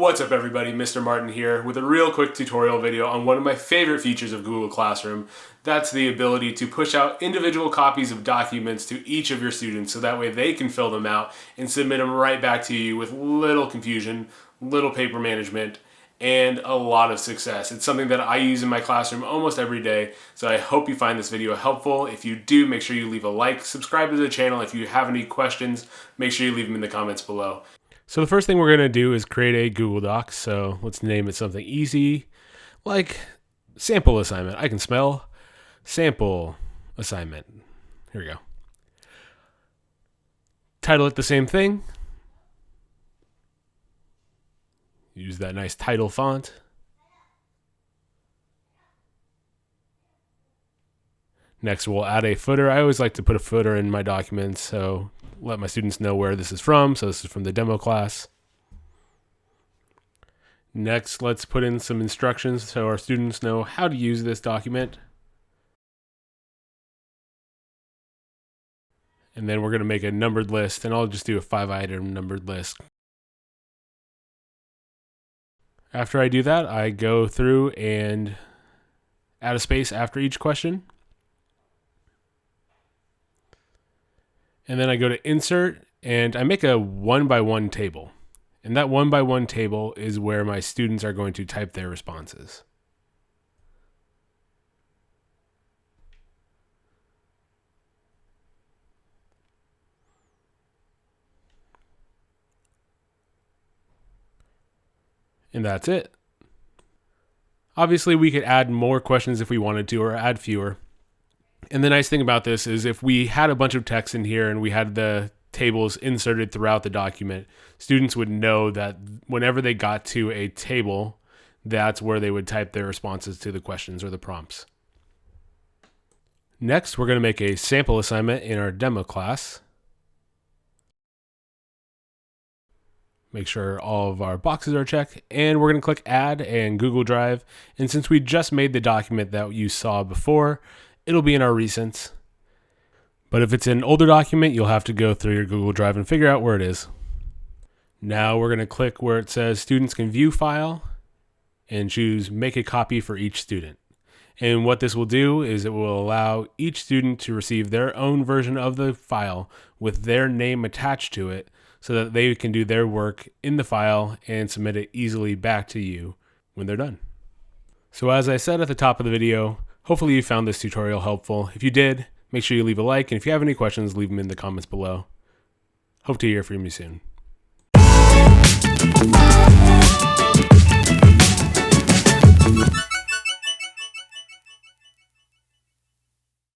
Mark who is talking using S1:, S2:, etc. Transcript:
S1: What's up everybody, Mr. Martin here with a real quick tutorial video on one of my favorite features of Google Classroom. That's the ability to push out individual copies of documents to each of your students so that way they can fill them out and submit them right back to you with little confusion, little paper management, and a lot of success. It's something that I use in my classroom almost every day, so I hope you find this video helpful. If you do, make sure you leave a like, subscribe to the channel. If you have any questions, make sure you leave them in the comments below. So the first thing we're going to do is create a Google Doc. So let's name it something easy, like sample assignment. I can spell sample assignment. Here we go. Title it the same thing. Use that nice title font. Next, we'll add a footer. I always like to put a footer in my documents, so let my students know where this is from. So this is from the demo class. Next, let's put in some instructions so our students know how to use this document. And then we're going to make a numbered list, and I'll just do a 5-item numbered list. After I do that, I go through and add a space after each question. And then I go to insert and I make a 1-by-1 table. And that 1-by-1 table is where my students are going to type their responses. And that's it. Obviously, we could add more questions if we wanted to, or add fewer. And the nice thing about this is if we had a bunch of text in here and we had the tables inserted throughout the document, students would know that whenever they got to a table, that's where they would type their responses to the questions or the prompts. Next, we're going to make a sample assignment in our demo class. Make sure all of our boxes are checked, and we're going to click Add and Google Drive. And since we just made the document that you saw before, it'll be in our recents. But if it's an older document, you'll have to go through your Google Drive and figure out where it is. Now we're going to click where it says Students Can View File and choose Make a Copy for each student. And what this will do is it will allow each student to receive their own version of the file with their name attached to it so that they can do their work in the file and submit it easily back to you when they're done. So as I said at the top of the video, hopefully you found this tutorial helpful. If you did, make sure you leave a like, and if you have any questions, leave them in the comments below. Hope to hear from you soon.